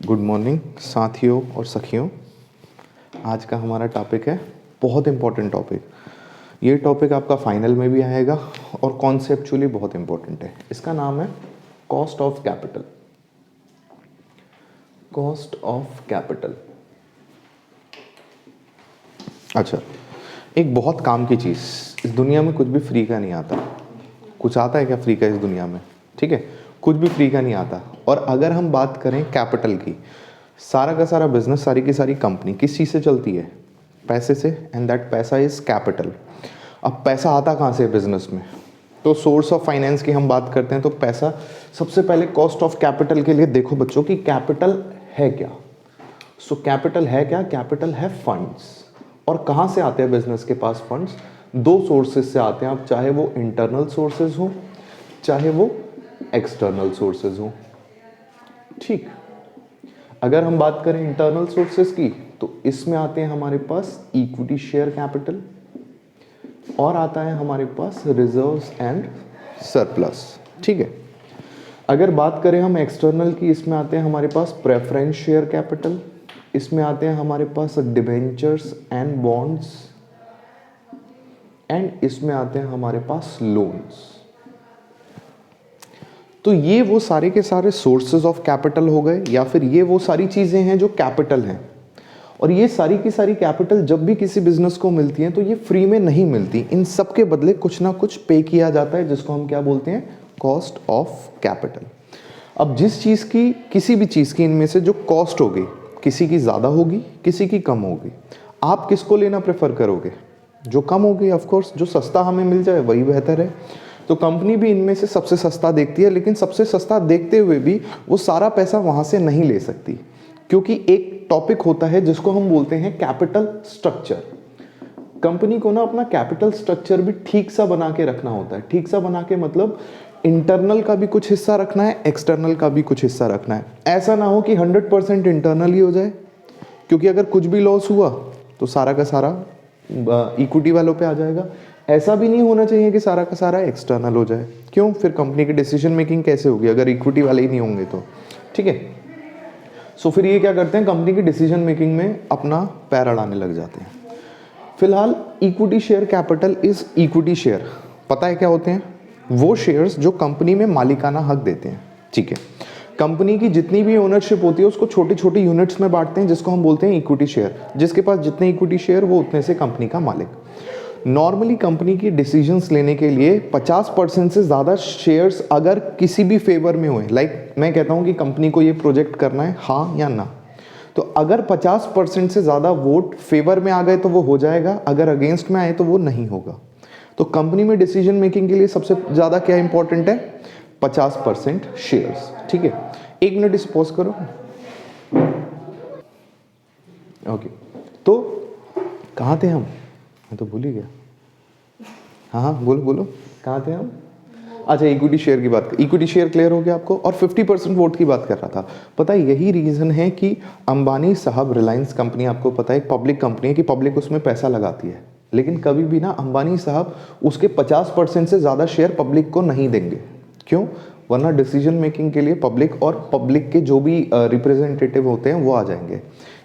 Good morning साथियों और सखियों। आज का हमारा टॉपिक है बहुत इम्पोर्टेंट टॉपिक। ये टॉपिक आपका फाइनल में भी आएगा और कॉन्सेप्चुअली बहुत इम्पोर्टेंट है। इसका नाम है cost of capital. Cost of capital. अच्छा, एक बहुत काम की चीज़, इस दुनिया में कुछ भी फ्री का नहीं आता। कुछ आता है क्या फ्री का इस दुनिया में? ठीक है, कुछ भी फ्री का नहीं आता। और अगर हम बात करें कैपिटल की, सारा का सारा बिजनेस, सारी की सारी कंपनी किस चीज़ से चलती है? पैसे से। एंड दैट पैसा इज कैपिटल। अब पैसा आता कहाँ से बिजनेस में? तो सोर्स ऑफ फाइनेंस की हम बात करते हैं तो पैसा सबसे पहले कॉस्ट ऑफ कैपिटल के लिए देखो बच्चों कि कैपिटल है क्या। सो कैपिटल है क्या? कैपिटल है फंड्स। और कहाँ से आते हैं बिजनेस के पास फंड्स? दो सोर्सेज से आते हैं। अब चाहे वो इंटरनल सोर्सेज हो चाहे वो एक्सटर्नल सोर्सेज हो। ठीक, अगर हम बात करें इंटरनल सोर्सेज की तो इसमें आते हैं हमारे पास इक्विटी शेयर कैपिटल और आता है हमारे पास रिजर्व्स एंड सरप्लस। ठीक है, अगर बात करें हम एक्सटर्नल की, इसमें आते हैं हमारे पास प्रेफरेंस शेयर कैपिटल, इसमें आते हैं हमारे पास डिबेंचर्स एंड बॉन्ड्स, एंड इसमें आते हैं हमारे पास लोन्स। तो ये वो सारे के सारे सोर्सेज ऑफ कैपिटल हो गए, या फिर ये वो सारी चीजें हैं जो कैपिटल हैं। और ये सारी की सारी कैपिटल जब भी किसी बिजनेस को मिलती हैं तो ये फ्री में नहीं मिलती। इन सब के बदले कुछ ना कुछ पे किया जाता है, जिसको हम क्या बोलते हैं? Cost of capital. अब जिस चीज़ की, किसी भी चीज़ की इनमें से जो कॉस्ट होगी, किसी की ज़्यादा होगी किसी की कम होगी, आप किसको लेना प्रेफर करोगे? जो कम होगी। ऑफकोर्स जो सस्ता हमें मिल जाए वही बेहतर है। तो कंपनी भी इनमें से सबसे सस्ता देखती है, लेकिन सबसे सस्ता देखते हुए भी वो सारा पैसा वहाँ से नहीं ले सकती, क्योंकि एक टॉपिक होता है जिसको हम बोलते हैं कैपिटल स्ट्रक्चर। कंपनी को ना अपना कैपिटल स्ट्रक्चर भी ठीक सा बना के रखना होता है। ठीक सा बना के मतलब इंटरनल का भी कुछ हिस्सा रखना है, एक्सटर्नल का भी कुछ हिस्सा रखना है। ऐसा ना हो कि 100% इंटरनल ही हो जाए, क्योंकि अगर कुछ भी लॉस हुआ तो सारा का सारा इक्विटी वालों पे आ जाएगा। ऐसा भी नहीं होना चाहिए कि सारा का सारा एक्सटर्नल हो जाए। क्यों? फिर कंपनी की डिसीजन मेकिंग कैसे होगी अगर इक्विटी वाले ही नहीं होंगे तो? ठीक है, सो फिर ये क्या करते हैं, कंपनी की डिसीजन मेकिंग में अपना पैर अड़ाने लग जाते हैं। फिलहाल equity share capital is equity share. पता है क्या होते हैं? वो शेयर्स जो कंपनी में मालिकाना हक देते हैं। ठीक है, कंपनी की जितनी भी ओनरशिप होती है उसको छोटी छोटी यूनिट्स में बांटते हैं, जिसको हम बोलते हैं इक्विटी शेयर। जिसके पास जितने इक्विटी शेयर वो उतने से कंपनी का मालिक। नॉर्मली कंपनी की डिसीजंस लेने के लिए 50% से ज़्यादा शेयर्स अगर किसी भी फेवर में हुए, लाइक मैं कहता हूँ कि कंपनी को ये प्रोजेक्ट करना है, हाँ या ना, तो अगर 50% से ज़्यादा वोट फेवर में आ गए तो वो हो जाएगा, अगर अगेंस्ट में आए तो वो नहीं होगा। तो कंपनी में डिसीजन मेकिंग के लिए सबसे ज़्यादा क्या इंपॉर्टेंट है? 50% शेयर्स। ठीक है, 1 मिनट इस पॉज करो। ओके, तो कहाँ थे हम? मैं तो भूल ही गया। हाँ हाँ, बोलो बोलो, कहाँ थे हम? अच्छा, इक्विटी शेयर की बात। इक्विटी शेयर क्लियर हो गया आपको? और 50% वोट की बात कर रहा था। पता है यही रीज़न है कि अंबानी साहब, रिलायंस कंपनी आपको पता है एक पब्लिक कंपनी है, कि पब्लिक उसमें पैसा लगाती है, लेकिन कभी भी ना अंबानी साहब उसके 50% से ज़्यादा शेयर पब्लिक को नहीं देंगे। क्यों? वरना डिसीजन मेकिंग के लिए पब्लिक और पब्लिक के जो भी रिप्रेजेंटेटिव होते हैं वो आ जाएंगे।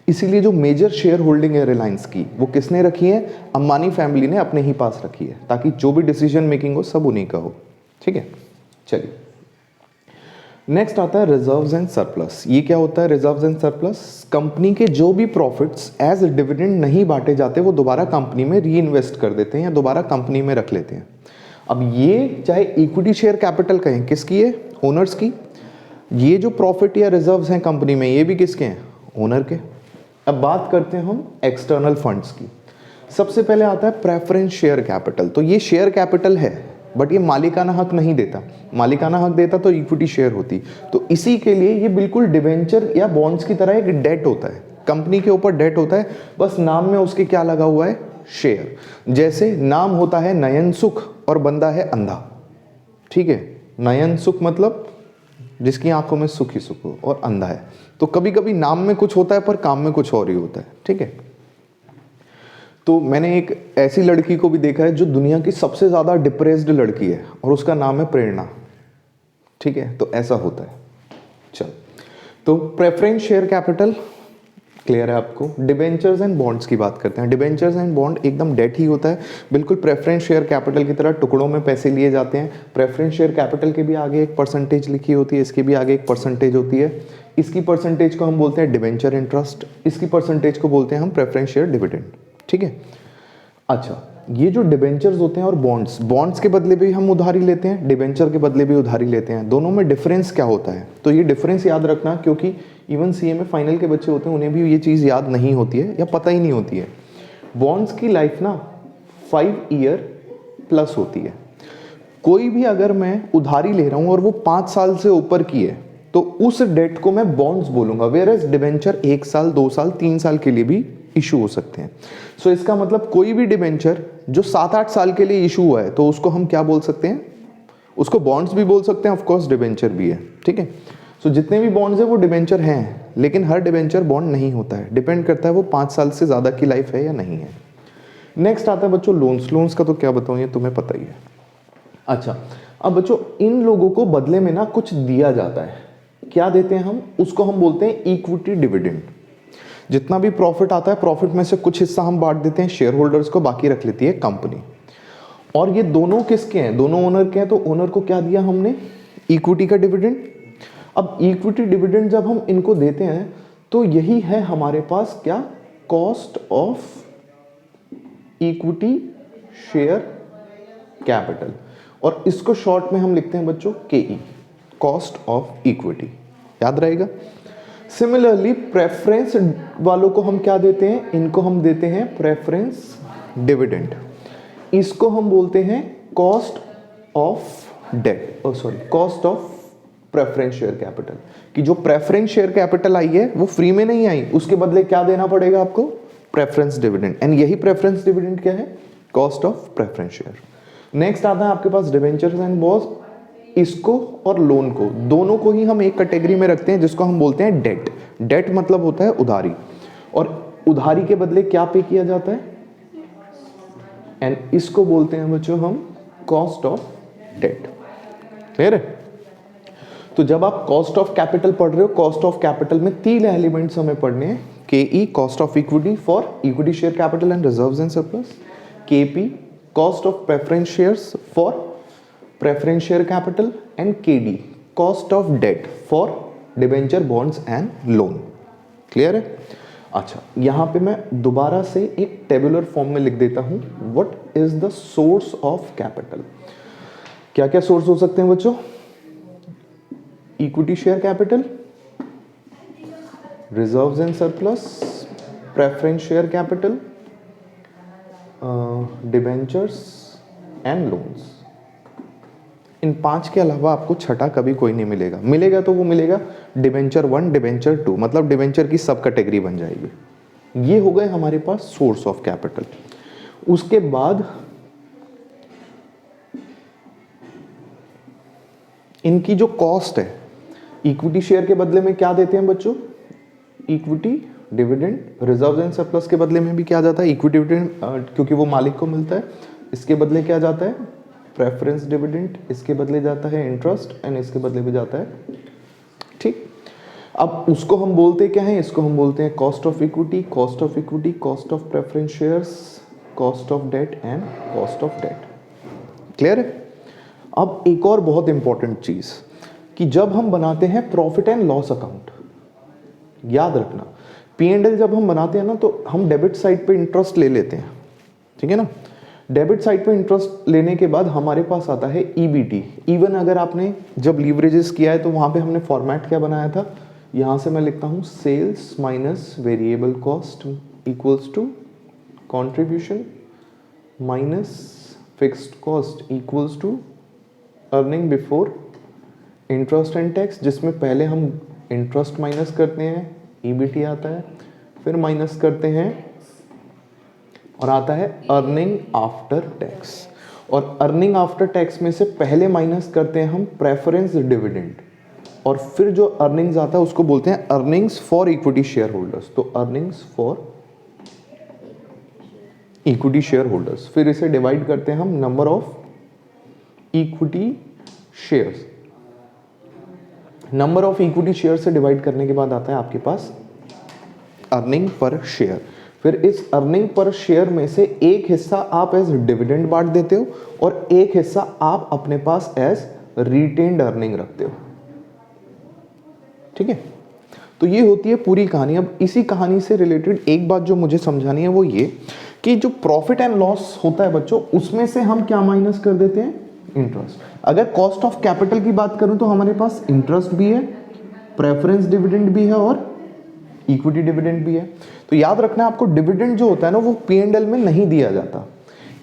इसीलिए जो मेजर शेयर होल्डिंग है रिलायंस की, वो किसने रखी है? अंबानी फैमिली ने अपने ही पास रखी है, ताकि जो भी डिसीजन मेकिंग हो सब उन्हीं का हो। ठीक है, चलिए नेक्स्ट आता है रिजर्व्स एंड सरप्लस। ये क्या होता है रिजर्व्स एंड सरप्लस? कंपनी के जो भी प्रॉफिट्स एज डिविडेंड नहीं बांटे जाते वो दोबारा कंपनी में री इन्वेस्ट कर देते हैं या दोबारा कंपनी में रख लेते हैं। अब ये चाहे इक्विटी शेयर कैपिटल कहें, किसकी है? ओनर्स की। ये जो प्रॉफिट या रिजर्व्स हैं कंपनी में, ये भी किसके हैं? ओनर के। अब बात करते हैं हम एक्सटर्नल फंड्स की। सबसे पहले आता है प्रेफरेंस शेयर कैपिटल। तो ये शेयर कैपिटल है, बट ये मालिकाना हक नहीं देता। मालिकाना हक देता तो इक्विटी शेयर होती। तो इसी के लिए ये बिल्कुल डिवेंचर या बॉन्ड्स की तरह एक डेट होता है, कंपनी के ऊपर डेट होता है, बस नाम में उसके क्या लगा हुआ है? शेयर। जैसे नाम होता है नयन सुख और बंदा है अंधा। ठीक है, नयन सुख मतलब जिसकी आंखों में सुख ही सुख हो, और अंधा है। तो कभी कभी नाम में कुछ होता है पर काम में कुछ और ही होता है। ठीक है, तो मैंने एक ऐसी लड़की को भी देखा है जो दुनिया की सबसे ज़्यादा डिप्रेस्ड लड़की है, और उसका नाम है प्रेरणा। ठीक है, तो ऐसा होता है। चल, तो प्रेफरेंस शेयर कैपिटल क्लियर है आपको। डिबेंचर्स एंड बॉन्ड्स की बात करते हैं। डिबेंचर्स एंड बॉन्ड एकदम डेट ही होता है, बिल्कुल प्रेफरेंस शेयर कैपिटल की तरह टुकड़ों में पैसे लिए जाते हैं। प्रेफरेंस शेयर कैपिटल के भी आगे एक परसेंटेज लिखी होती है, इसकी भी आगे एक परसेंटेज होती है। इसकी परसेंटेज को हम बोलते हैं डिबेंचर इंटरेस्ट, इसकी परसेंटेज को बोलते हैं हम प्रेफरेंस शेयर डिविडेंड। ठीक है। अच्छा, ये जो डिबेंचर्स होते हैं और बॉन्ड्स, बॉन्ड्स के बदले भी हम उधारी लेते हैं, डिबेंचर के बदले भी उधारी लेते हैं, दोनों में डिफरेंस क्या होता है? तो ये डिफरेंस याद रखना, क्योंकि इवन सीए में फाइनल के बच्चे होते हैं उन्हें भी ये चीज़ याद नहीं होती है या पता ही नहीं होती है। बॉन्ड्स की लाइफ ना 5 ईयर प्लस होती है। कोई भी अगर मैं उधारी ले रहा हूँ और वो 5 साल से ऊपर की है तो उस डेट को मैं बॉन्ड्स बोलूंगा, वेयर एज डिबेंचर 1 साल 2 साल 3 साल के लिए भी इशू हो सकते हैं। सो इसका मतलब कोई भी डिबेंचर जो 7-8 साल के लिए इशू हुआ है तो उसको हम क्या बोल सकते हैं? उसको बॉन्ड्स भी बोल सकते हैं, ऑफ कोर्स डिबेंचर भी है। ठीक है। सो जितने भी बॉन्ड्स है वो डिबेंचर हैं, लेकिन हर डिबेंचर बॉन्ड नहीं होता है, डिपेंड करता है वो 5 साल से ज़्यादा की लाइफ है या नहीं है। नेक्स्ट आता है बच्चों लोन्स। लोन्स का तो क्या बताऊँ, ये तुम्हें पता ही है। अच्छा, अब बच्चों इन लोगों को बदले में ना कुछ दिया जाता है। क्या देते हैं हम? उसको हम बोलते हैं इक्विटी डिविडेंड। जितना भी प्रॉफिट आता है, प्रॉफिट में से कुछ हिस्सा हम बांट देते हैं शेयर होल्डर्स को, बाकी रख लेती है कंपनी। और ये दोनों किसके हैं? दोनों ओनर के हैं। तो ओनर को क्या दिया हमने? इक्विटी का डिविडेंड। अब इक्विटी डिविडेंड जब हम इनको देते हैं तो यही है हमारे पास क्या? Cost of equity share capital, और इसको शॉर्ट में हम लिखते हैं बच्चों केई, कॉस्ट ऑफ इक्विटी। याद रहेगा। सिमिलरली प्रेफरेंस वालों को हम क्या देते हैं? इनको हम देते हैं प्रेफरेंस डिविडेंड। इसको हम बोलते हैं cost of debt, cost of preference share capital. कि जो प्रेफरेंस शेयर कैपिटल आई है वो फ्री में नहीं आई, उसके बदले क्या देना पड़ेगा आपको? Preference dividend. एंड यही प्रेफरेंस डिविडेंड क्या है? Cost of preference share. Next आता है आपके पास डिबेंचर्स एंड बॉन्ड्स। इसको और लोन को, दोनों को ही हम एक कैटेगरी में रखते हैं जिसको हम बोलते हैं डेट। डेट मतलब होता है उधारी, और उधारी के बदले क्या पे किया जाता है? एंड इसको बोलते हैं बच्चों हम कॉस्ट ऑफ डेट। क्लियर है? तो जब आप कॉस्ट ऑफ कैपिटल पढ़ रहे हो, कॉस्ट ऑफ कैपिटल में 3 एलिमेंट्स हमें पढ़ने हैं। KE cost of equity for equity share capital and reserves and surplus, KP cost of preference shares for preference share capital, and KD cost of debt for debenture bonds and loan. Clear है? अच्छा, यहां पे मैं दोबारा से एक tabular form में लिख देता हूं, what is the source of capital. क्या क्या सोर्स हो सकते हैं बच्चों? Equity share capital, reserves and surplus, preference share capital, debentures and loans. इन 5 के अलावा आपको छठा कभी कोई नहीं मिलेगा। मिलेगा तो वो मिलेगा डिबेंचर 1, डिबेंचर 2, मतलब डिबेंचर की सब कैटेगरी बन जाएगी। ये हो गए हमारे पास सोर्स ऑफ कैपिटल। उसके बाद इनकी जो कॉस्ट है, इक्विटी शेयर के बदले में क्या देते हैं बच्चों? Equity dividend. Reserve and surplus के बदले में भी क्या जाता है? इक्विटी डिविडेंड, क्योंकि वो मालिक को मिलता है। इसके बदले क्या जाता है? Preference dividend. इसके बदले जाता है इंटरेस्ट, एंड इसके बदले भी जाता है। ठीक। अब उसको हम बोलते क्या है? इसको हम बोलते हैं cost of equity, cost of equity, cost of preference shares, cost of debt and cost of debt. Clear है? अब एक और बहुत इंपॉर्टेंट चीज, कि जब हम बनाते हैं प्रॉफिट एंड लॉस अकाउंट, याद रखना P&L जब हम बनाते हैं ना तो हम डेबिट साइड पे इंटरेस्ट ले लेते हैं। ठीक है ना? डेबिट साइड पे इंटरेस्ट लेने के बाद हमारे पास आता है EBT। इवन अगर आपने जब लीवरेजेस किया है तो वहां पे हमने फॉर्मेट क्या बनाया था? यहां से मैं लिखता हूं sales minus variable cost equals to contribution minus fixed cost equals to earning before interest and tax, जिसमें पहले हम इंटरेस्ट माइनस करते हैं, EBT आता है, फिर माइनस करते हैं और आता है अर्निंग आफ्टर टैक्स। और अर्निंग आफ्टर टैक्स में से पहले माइनस करते हैं हम प्रेफरेंस डिविडेंड, और फिर जो अर्निंग्स आता है उसको बोलते हैं earnings for equity share holders. तो earnings for equity share holders, फिर इसे डिवाइड करते हैं हम number of equity shares, number of equity share से डिवाइड करने के बाद आता है आपके पास अर्निंग पर शेयर। फिर इस अर्निंग पर शेयर में से एक हिस्सा आप एज डिविडेंड बांट देते हो और एक हिस्सा आप अपने पास एज रिटेन्ड अर्निंग रखते हो। ठीक है, तो ये होती है पूरी कहानी। अब इसी कहानी से रिलेटेड एक बात जो मुझे समझानी है वो ये कि जो प्रॉफिट एंड लॉस होता है बच्चों, उसमें से हम क्या माइनस कर देते हैं, इंटरेस्ट। अगर कॉस्ट ऑफ कैपिटल की बात करूं तो हमारे पास इंटरेस्ट भी है, प्रेफरेंस डिविडेंड भी है और इक्विटी डिविडेंड भी है। तो याद रखना आपको, डिविडेंड जो होता है ना वो P&L में नहीं दिया जाता।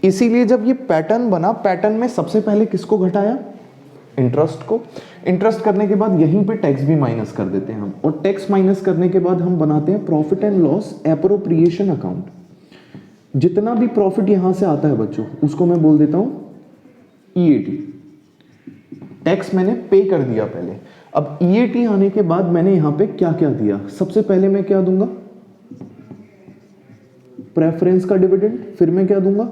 इसीलिए जब ये पैटर्न बना, पैटर्न में सबसे पहले किसको घटाया, इंटरेस्ट को। इंटरेस्ट करने के बाद यहीं पे टैक्स भी माइनस कर देते हैं हम, और टैक्स माइनस करने के बाद हम बनाते हैं profit and loss appropriation account. जितना भी प्रॉफिट यहां से आता है बच्चों, उसको मैं बोल देता हूं EAT। टैक्स मैंने पे कर दिया पहले। अब EAT आने के बाद मैंने यहां पे क्या क्या दिया, सबसे पहले मैं क्या दूंगा, प्रेफरेंस का डिविडेंड। फिर मैं क्या दूंगा,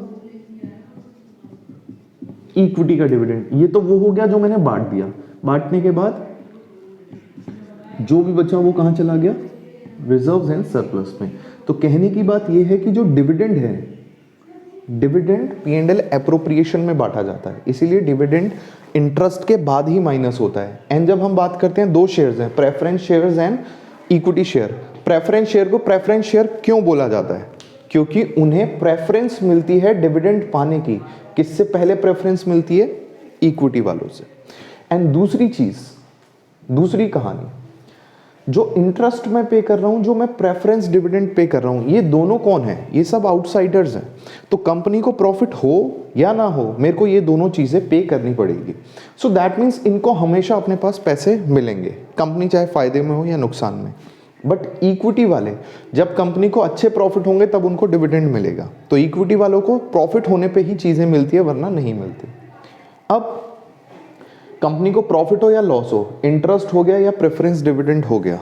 इक्विटी का डिविडेंड। ये तो वो हो गया जो मैंने बांट दिया। बांटने के बाद जो भी बचा वो कहां चला गया, रिजर्व्स एंड सरप्लस में। तो कहने की बात ये है कि जो डिविडेंड है, डिविडेंड P&L एप्रोप्रिएशन में बांटा जाता है, इसीलिए डिविडेंड इंटरेस्ट के बाद ही माइनस होता है। एंड जब हम बात करते हैं, दो शेयर्स हैं, preference shares and equity share. Preference share को प्रेफरेंस शेयर क्यों बोला जाता है, क्योंकि उन्हें प्रेफरेंस मिलती है डिविडेंड पाने की। किससे पहले प्रेफरेंस मिलती है, इक्विटी वालों से। एंड दूसरी चीज, दूसरी कहानी, जो इंटरेस्ट मैं पे कर रहा हूं, जो मैं प्रेफरेंस डिविडेंड पे कर रहा हूं, ये दोनों कौन है, ये सब आउटसाइडर्स हैं। तो कंपनी को प्रॉफिट हो या ना हो, मेरे को ये दोनों चीजें पे करनी पड़ेगी। सो दैट मीन्स इनको हमेशा अपने पास पैसे मिलेंगे, कंपनी चाहे फायदे में हो या नुकसान में। बट इक्विटी वाले, जब कंपनी को अच्छे प्रॉफिट होंगे तब उनको डिविडेंड मिलेगा। तो इक्विटी वालों को प्रॉफिट होने पे ही चीजें मिलती है, वरना नहीं मिलती। अब कंपनी को प्रॉफिट हो या लॉस हो, इंटरेस्ट हो गया या प्रेफरेंस डिविडेंड हो गया,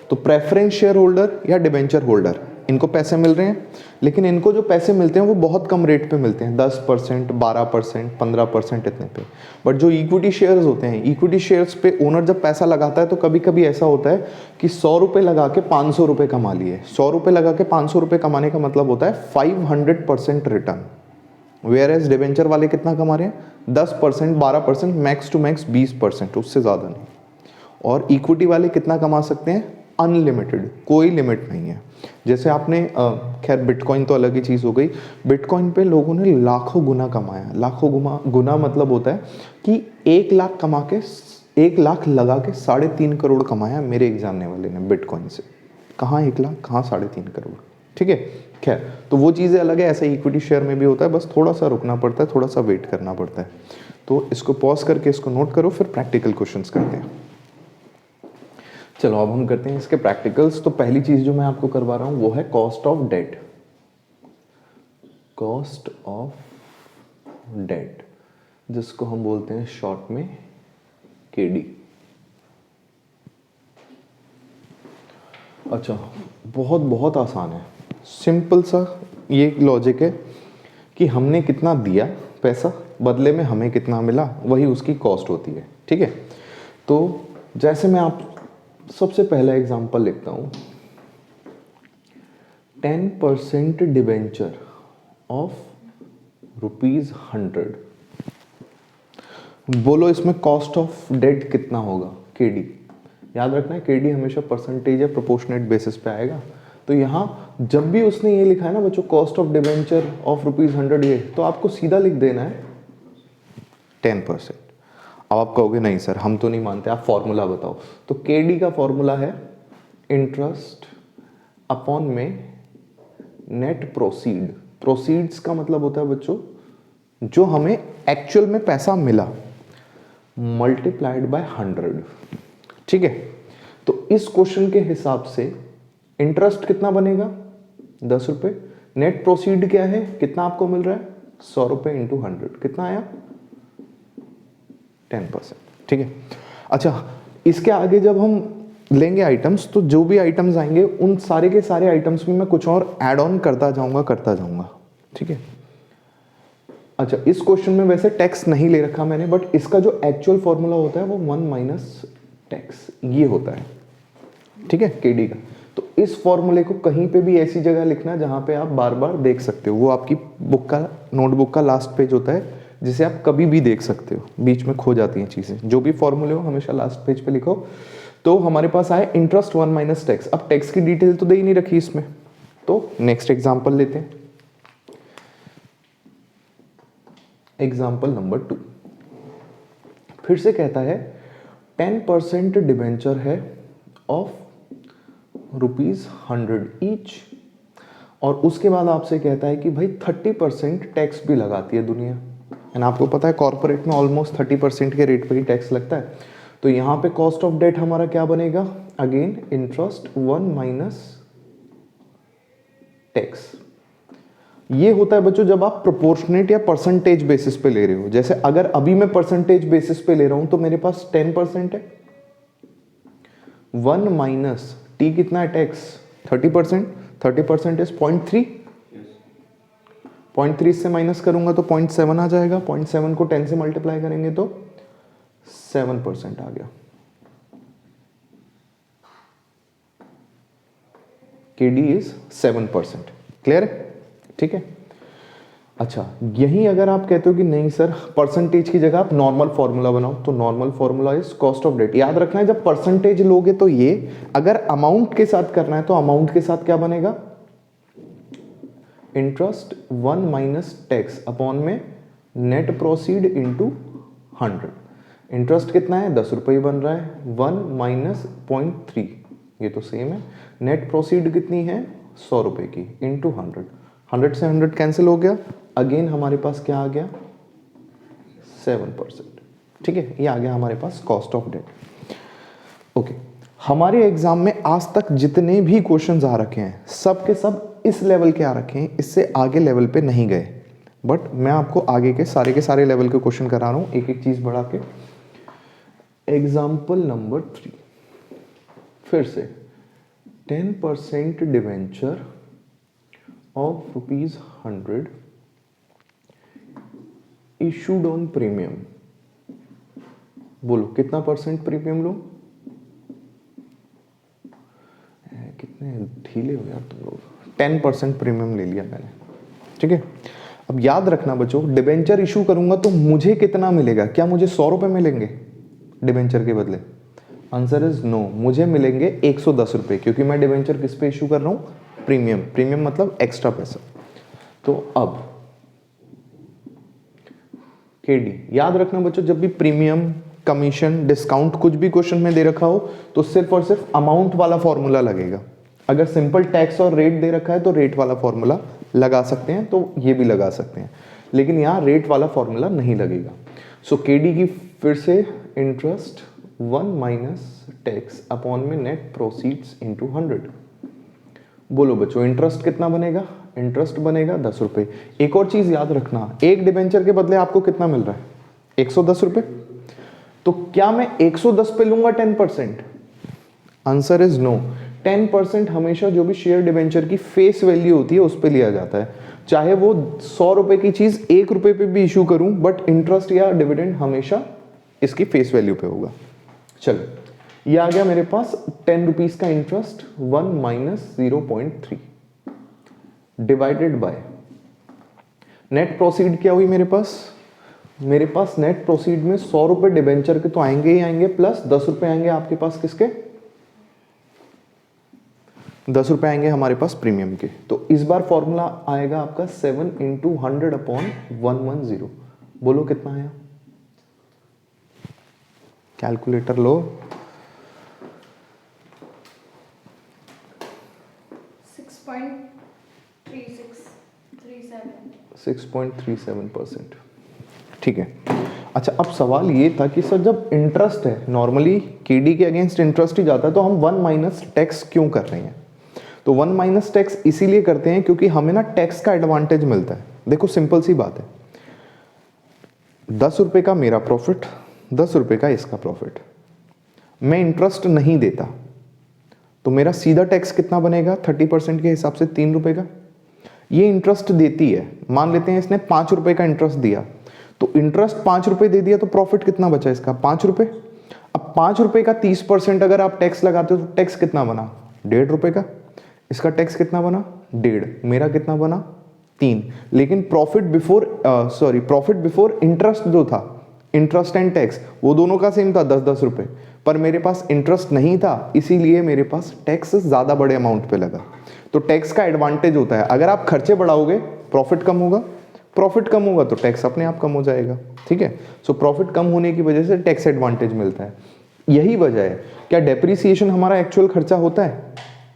तो प्रेफरेंस शेयर होल्डर या डिबेंचर होल्डर, इनको पैसे मिल रहे हैं। लेकिन इनको जो पैसे मिलते हैं वो बहुत कम रेट पे मिलते हैं, 10%, 12%, 15% इतने पे। बट जो इक्विटी शेयर्स होते हैं, इक्विटी शेयर्स पे ओनर जब पैसा लगाता है तो कभी कभी ऐसा होता है कि 100 रुपये लगा के 500 रुपये कमा लिए। 100 रुपये लगा के 500 रुपये कमाने का मतलब होता है 500% रिटर्न। वेयर एज डिबेंचर वाले कितना कमा रहे हैं, 10%, 12%, मैक्स टू मैक्स 20%, उससे ज़्यादा नहीं। और इक्विटी वाले कितना कमा सकते हैं, अनलिमिटेड, कोई लिमिट नहीं है। जैसे आपने खैर बिटकॉइन तो अलग ही चीज़ हो गई, बिटकॉइन पे लोगों ने लाखों गुना कमाया। लाखों गुना मतलब होता है कि 1 लाख कमा के 1 लाख लगा के 3.5 करोड़ कमाया मेरे एक जानने वाले ने बिटकॉइन से। कहाँ 1 लाख, कहाँ 3.5 करोड़। ठीक है, खैर तो वो चीज़ें अलग है। ऐसे इक्विटी शेयर में भी होता है, बस थोड़ा सा रुकना पड़ता है, थोड़ा सा वेट करना पड़ता है। तो इसको पॉज करके इसको नोट करो, फिर प्रैक्टिकल क्वेश्चंस करते हैं। चलो अब हम करते हैं इसके प्रैक्टिकल्स। तो पहली चीज जो मैं आपको करवा रहा हूं वो है cost of debt. Cost of debt, जिसको हम बोलते हैं शॉर्ट में KD। अच्छा, बहुत बहुत आसान है, सिंपल सा ये लॉजिक है कि हमने कितना दिया पैसा, बदले में हमें कितना मिला, वही उसकी कॉस्ट होती है। ठीक है, तो जैसे मैं आप सबसे पहला एग्जांपल लिखता हूं, 10% डिबेंचर ऑफ ₹100। बोलो इसमें कॉस्ट ऑफ डेट कितना होगा, KD। याद रखना है KD हमेशा परसेंटेज या प्रोपोर्शनेट बेसिस पे आएगा। तो यहाँ जब भी उसने ये लिखा है ना बच्चों, कॉस्ट ऑफ डिबेंचर ऑफ ₹100, ये तो आपको सीधा लिख देना है 10%। अब आप कहोगे नहीं सर हम तो नहीं मानते, आप फॉर्मूला बताओ। तो KD का फॉर्मूला है इंटरेस्ट अपॉन में नेट प्रोसीड। प्रोसीड्स का मतलब होता है बच्चों जो हमें एक्चुअल में पैसा मिला, मल्टीप्लाइड बाय 100। ठीक है, तो इस क्वेश्चन के हिसाब से इंटरेस्ट कितना बनेगा, 10 रुपये। नेट प्रोसीड क्या है, कितना आपको मिल रहा है, 100 रुपये इंटू 100, कितना आया, 10%। ठीक है, अच्छा इसके आगे जब हम लेंगे आइटम्स, तो जो भी आइटम्स आएंगे उन सारे के सारे आइटम्स में मैं कुछ और ऐड ऑन करता जाऊंगा। ठीक है, अच्छा इस क्वेश्चन में वैसे टैक्स नहीं ले रखा मैंने, बट इसका जो एक्चुअल फॉर्मूला होता है वो 1 - टैक्स, ये होता है, ठीक है, केडी का। तो इस फॉर्मूले को कहीं पे भी ऐसी जगह लिखना जहां पे आप बार बार देख सकते हो, वो आपकी बुक का, नोटबुक का लास्ट पेज होता है जिसे आप कभी भी देख सकते हो, बीच में खो जाती हैं चीजें, जो भी फॉर्मूले हो हमेशा लास्ट पेज पे लिखो। तो हमारे पास आए इंटरेस्ट 1 माइनस टैक्स। अब टैक्स की डिटेल तो दे ही नहीं रखी इसमें, तो नेक्स्ट एग्जांपल लेते हैं, एग्जांपल नंबर 2। फिर से कहता है 10% डिबेंचर है ऑफ ₹100 ईच, और उसके बाद आपसे कहता है कि भाई 30% टैक्स भी लगाती है दुनिया, एंड आपको पता है कॉर्पोरेट में ऑलमोस्ट 30% के रेट पे ही टैक्स लगता है। तो यहाँ पे कॉस्ट ऑफ डेट हमारा क्या बनेगा, अगेन इंटरेस्ट 1 माइनस टैक्स। ये होता है बच्चों जब आप प्रोपोर्शनेट या परसेंटेज बेसिस पे ले रहे हो। जैसे अगर अभी मैं परसेंटेज बेसिस पे ले रहा हूं तो मेरे पास 10% है, 1 माइनस टी कितना है टैक्स, 30%, 30% इज 0.3, 0.3 से माइनस करूंगा तो 0.7 आ जाएगा, 0.7 को 10 से मल्टीप्लाई करेंगे तो 7% आ गया। केडी इज 7%, क्लियर है, ठीक है। अच्छा, यही अगर आप कहते हो कि नहीं सर परसेंटेज की जगह आप नॉर्मल फॉर्मूला बनाओ, तो normal formula is cost of debt. याद रखना है जब परसेंटेज लोगे तो ये, अगर अमाउंट के साथ करना है तो अमाउंट के साथ क्या बनेगा, इंटरेस्ट 1 माइनस टैक्स अपॉन में नेट प्रोसीड इंटू 100। इंटरेस्ट कितना है, 10 रुपये बन रहा है, 1 माइनस 0.3, ये तो सेम है। नेट प्रोसीड कितनी है, 100 रुपये की, इंटू 100, 100 से 100 कैंसिल हो गया, अगेन हमारे पास क्या आ गया, 7%, ठीक है। ये आ गया हमारे पास कॉस्ट ऑफ डेट। ओके, हमारे एग्जाम में आज तक जितने भी क्वेश्चंस आ रखे हैं सब के सब इस लेवल के आ रखे हैं, इससे आगे लेवल पे नहीं गए, बट मैं आपको आगे के सारे लेवल के क्वेश्चन करा रहा हूं एक एक चीज बढ़ा के। एग्जाम्पल नंबर 3, फिर से 10% debenture of ₹100 issued on premium. बोलो कितना परसेंट प्रीमियम लो, कितने ढीले हो यार तुम लोग, 10% प्रीमियम ले लिया मैंने, ठीक है। अब याद रखना बच्चों, डिबेंचर इशू करूंगा तो मुझे कितना मिलेगा, क्या मुझे 100 रुपए मिलेंगे डिबेंचर के बदले, आंसर इज नो, मुझे मिलेंगे 110 रुपए, क्योंकि मैं डिबेंचर किस पे इशू कर रहा हूं, प्रीमियम, प्रीमियम मतलब एक्स्ट्रा पैसा। तो अब केडी याद रखना बच्चों, जब भी प्रीमियम, कमीशन, डिस्काउंट कुछ भी क्वेश्चन में दे रखा हो तो सिर्फ और सिर्फ अमाउंट वाला फॉर्मूला लगेगा। अगर सिंपल टैक्स और रेट दे रखा है तो रेट वाला फॉर्मूला लगा सकते हैं, तो ये भी लगा सकते हैं, लेकिन यहाँ रेट वाला फॉर्मूला नहीं लगेगा। सो केडी की फिर से इंटरेस्ट 1 माइनस टैक्स अपॉन में नेट प्रोसीड्स इंटू 100। बोलो बच्चों इंटरेस्ट कितना बनेगा, इंटरेस्ट बनेगा 10 रुपए। एक और चीज याद रखना, एक डिबेंचर के बदले आपको कितना मिल रहा है, 110 रुपए। तो क्या मैं 110 पे लूंगा 10%, आंसर इज नो। 10% हमेशा जो भी शेयर डिबेंचर की फेस वैल्यू होती है उस पे लिया जाता है, चाहे वो 100 रुपए की चीज 1 रुपए पे भी इशू करूं, बट इंटरेस्ट या डिविडेंड हमेशा इसकी फेस वैल्यू पे होगा। चलो ये आ गया मेरे पास 10 रुपीज का interest 1 minus 0.3 divided by net proceed क्या हुई मेरे पास नेट प्रोसीड में 100 रुपए डिबेंचर के तो आएंगे ही आएंगे, प्लस 10 रुपए आएंगे आपके पास किसके, 10 रुपए आएंगे हमारे पास प्रीमियम के। तो इस बार फॉर्मूला आएगा आपका 7 इंटू 100 अपॉन 110। बोलो कितना आया, कैलकुलेटर लो, 6.37%, ठीक है। अच्छा अब सवाल ये था कि सर जब इंटरेस्ट है, नॉर्मली केडी के अगेंस्ट इंटरेस्ट ही जाता है, तो हम 1 माइनस टैक्स क्यों कर रहे हैं। तो 1 माइनस टैक्स इसीलिए करते हैं क्योंकि हमें ना टैक्स का एडवांटेज मिलता है। देखो सिंपल सी बात है, 10 रुपए का मेरा प्रॉफिट, 10 रुपए का इसका प्रॉफिट, मैं इंटरेस्ट नहीं देता तो मेरा सीधा टैक्स कितना बनेगा, 30% के हिसाब से 3 रुपए का। ये इंटरेस्ट देती है, मान लेते हैं इसने 5 रुपए का इंटरेस्ट दिया, तो इंटरेस्ट 5 रुपए दे दिया तो प्रॉफिट कितना बचा इसका, 5 रुपए। अब 5 रुपए का 30% अगर आप टैक्स लगाते हो तो टैक्स कितना बना? 1.5 रुपए का। इसका टैक्स कितना बना? 1.5। मेरा कितना बना? 3। लेकिन प्रॉफिट बिफोर इंटरेस्ट जो था, इंटरेस्ट एंड टैक्स, वो दोनों का सेम था, 10-10 रुपए। पर मेरे पास इंटरेस्ट नहीं था, इसीलिए मेरे पास टैक्स ज्यादा बड़े अमाउंट पे लगा। तो टैक्स का एडवांटेज होता है, अगर आप खर्चे बढ़ाओगे प्रॉफिट कम होगा, प्रॉफिट कम होगा तो टैक्स अपने आप कम हो जाएगा। ठीक है, सो प्रॉफिट कम होने की वजह से टैक्स एडवांटेज मिलता है। यही वजह है। क्या डेप्रिसिएशन हमारा एक्चुअल खर्चा होता है?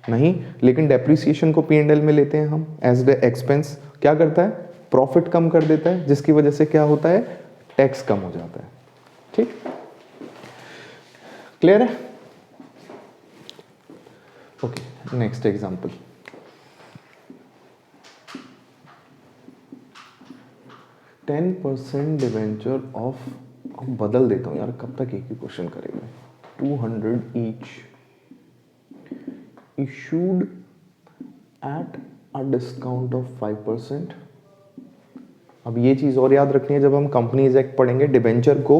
नहीं, लेकिन डेप्रिसिएशन को P&L में लेते हैं हम एज द एक्सपेंस। क्या करता है? प्रॉफिट कम कर देता है, जिसकी वजह से क्या होता है? टैक्स कम हो जाता है। ठीक, क्लियर है? Okay, next example. %10 debenture of, बदल देता हूं यार, कब तक एक ही क्वेश्चन करेंगे। 200 each issued at a discount of 5%। अब ये चीज़ और याद रखनी है, जब हम कंपनीज एक्ट पढ़ेंगे, डिबेंचर को